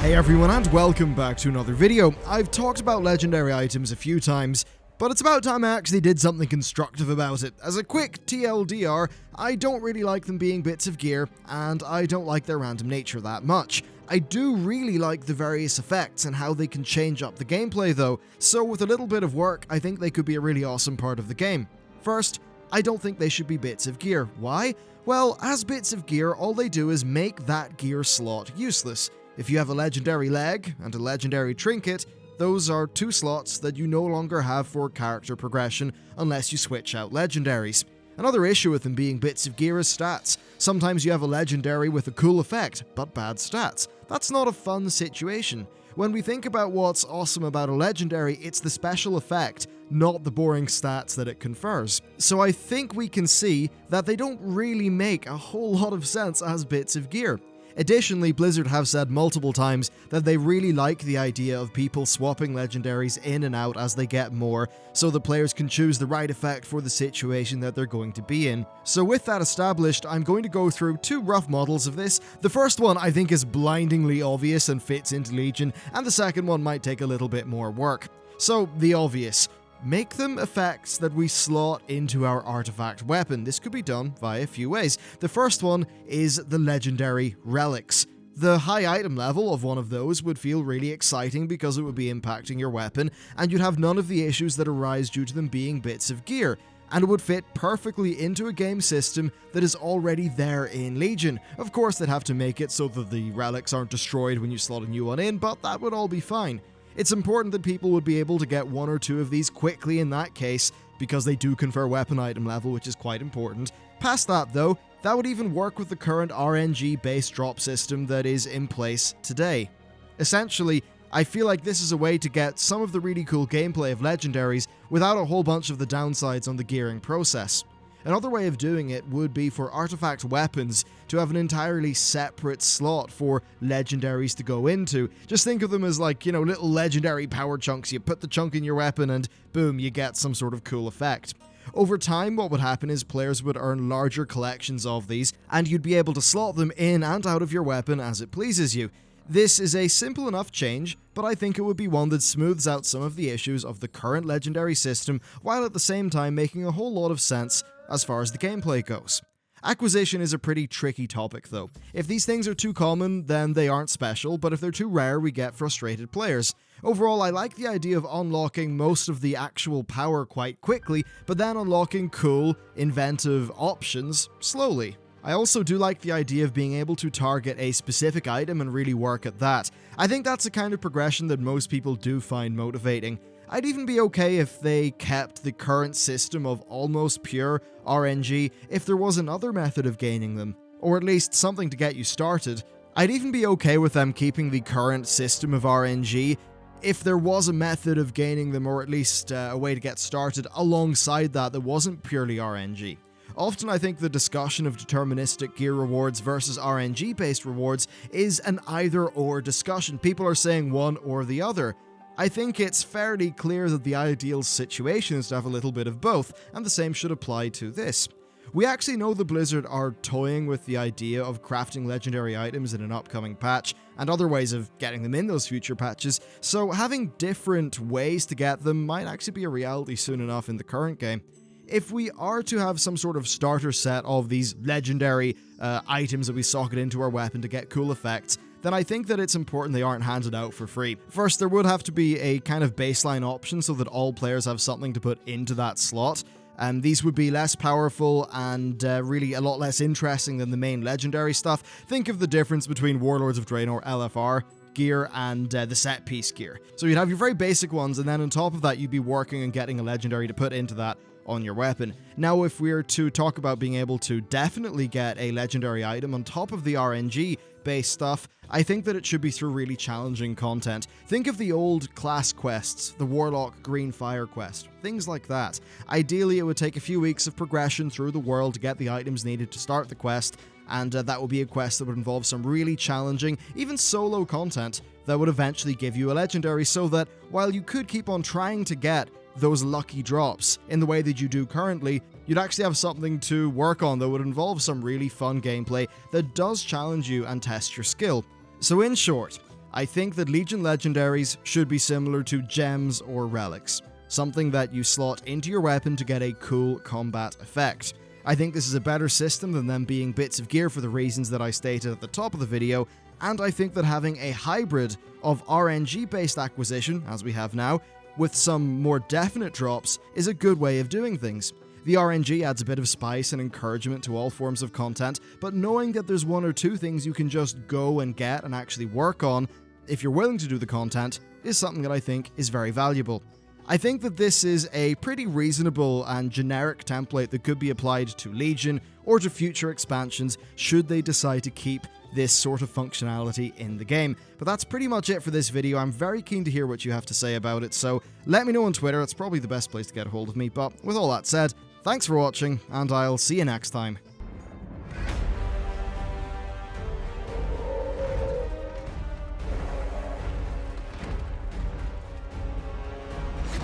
Hey everyone, and welcome back to another video. I've talked about legendary items a few times, but it's about time I actually did something constructive about it. As a quick TLDR, I don't really like them being bits of gear, and I don't like their random nature that much. I do really like the various effects and how they can change up the gameplay though, so with a little bit of work, I think they could be a really awesome part of the game. First, I don't think they should be bits of gear. Why? Well, as bits of gear, all they do is make that gear slot useless. If you have a legendary leg and a legendary trinket, those are two slots that you no longer have for character progression unless you switch out legendaries. Another issue with them being bits of gear is stats. Sometimes you have a legendary with a cool effect, but bad stats. That's not a fun situation. When we think about what's awesome about a legendary, it's the special effect, not the boring stats that it confers. So I think we can see that they don't really make a whole lot of sense as bits of gear. Additionally, Blizzard have said multiple times that they really like the idea of people swapping legendaries in and out as they get more, so the players can choose the right effect for the situation that they're going to be in. So with that established, I'm going to go through two rough models of this. The first one I think is blindingly obvious and fits into Legion, and the second one might take a little bit more work. So, the obvious. Make them effects that we slot into our artifact weapon. This could be done via a few ways. The first one is the legendary relics. The high item level of one of those would feel really exciting because it would be impacting your weapon, and you'd have none of the issues that arise due to them being bits of gear, and it would fit perfectly into a game system that is already there in Legion. Of course, they'd have to make it so that the relics aren't destroyed when you slot a new one in, but that would all be fine. It's important that people would be able to get one or two of these quickly in that case, because they do confer weapon item level, which is quite important. Past that though, that would even work with the current RNG based drop system that is in place today. Essentially, I feel like this is a way to get some of the really cool gameplay of legendaries without a whole bunch of the downsides on the gearing process. Another way of doing it would be for artifact weapons to have an entirely separate slot for legendaries to go into. Just think of them as like, little legendary power chunks. You put the chunk in your weapon and boom, you get some sort of cool effect. Over time, what would happen is players would earn larger collections of these, and you'd be able to slot them in and out of your weapon as it pleases you. This is a simple enough change, but I think it would be one that smooths out some of the issues of the current legendary system, while at the same time making a whole lot of sense as far as the gameplay goes. Acquisition is a pretty tricky topic though. If these things are too common, then they aren't special, but if they're too rare, we get frustrated players. Overall, I like the idea of unlocking most of the actual power quite quickly, but then unlocking cool, inventive options slowly. I also do like the idea of being able to target a specific item and really work at that. I think that's a kind of progression that most people do find motivating. I'd even be okay if they kept the current system of almost pure RNG if there was another method of gaining them, or at least something to get you started. I'd even be okay with them keeping the current system of RNG if there was a method of gaining them, or at least a way to get started alongside that wasn't purely RNG. Often I think the discussion of deterministic gear rewards versus RNG-based rewards is an either-or discussion. People are saying one or the other. I think it's fairly clear that the ideal situation is to have a little bit of both, and the same should apply to this. We actually know the Blizzard are toying with the idea of crafting legendary items in an upcoming patch, and other ways of getting them in those future patches, so having different ways to get them might actually be a reality soon enough in the current game. If we are to have some sort of starter set of these legendary items that we socket into our weapon to get cool effects, then I think that it's important they aren't handed out for free. First, there would have to be a kind of baseline option so that all players have something to put into that slot. These would be less powerful and really a lot less interesting than the main legendary stuff. Think of the difference between Warlords of Draenor LFR gear and the set piece gear. So you'd have your very basic ones, and then on top of that you'd be working on getting a legendary to put into that on your weapon. Now, if we are to talk about being able to definitely get a legendary item on top of the RNG based stuff, I think that it should be through really challenging content. Think of the old class quests, the Warlock Green Fire quest, things like that. Ideally, it would take a few weeks of progression through the world to get the items needed to start the quest, and that would be a quest that would involve some really challenging, even solo content that would eventually give you a legendary, so that while you could keep on trying to get those lucky drops in the way that you do currently, you'd actually have something to work on that would involve some really fun gameplay that does challenge you and test your skill. So in short, I think that Legion Legendaries should be similar to gems or relics, something that you slot into your weapon to get a cool combat effect. I think this is a better system than them being bits of gear for the reasons that I stated at the top of the video, and I think that having a hybrid of RNG-based acquisition, as we have now, with some more definite drops, is a good way of doing things. The RNG adds a bit of spice and encouragement to all forms of content, but knowing that there's one or two things you can just go and get and actually work on, if you're willing to do the content, is something that I think is very valuable. I think that this is a pretty reasonable and generic template that could be applied to Legion or to future expansions should they decide to keep this sort of functionality in the game. But that's pretty much it for this video. I'm very keen to hear what you have to say about it, so let me know on Twitter. It's probably the best place to get a hold of me. But with all that said, thanks for watching, and I'll see you next time.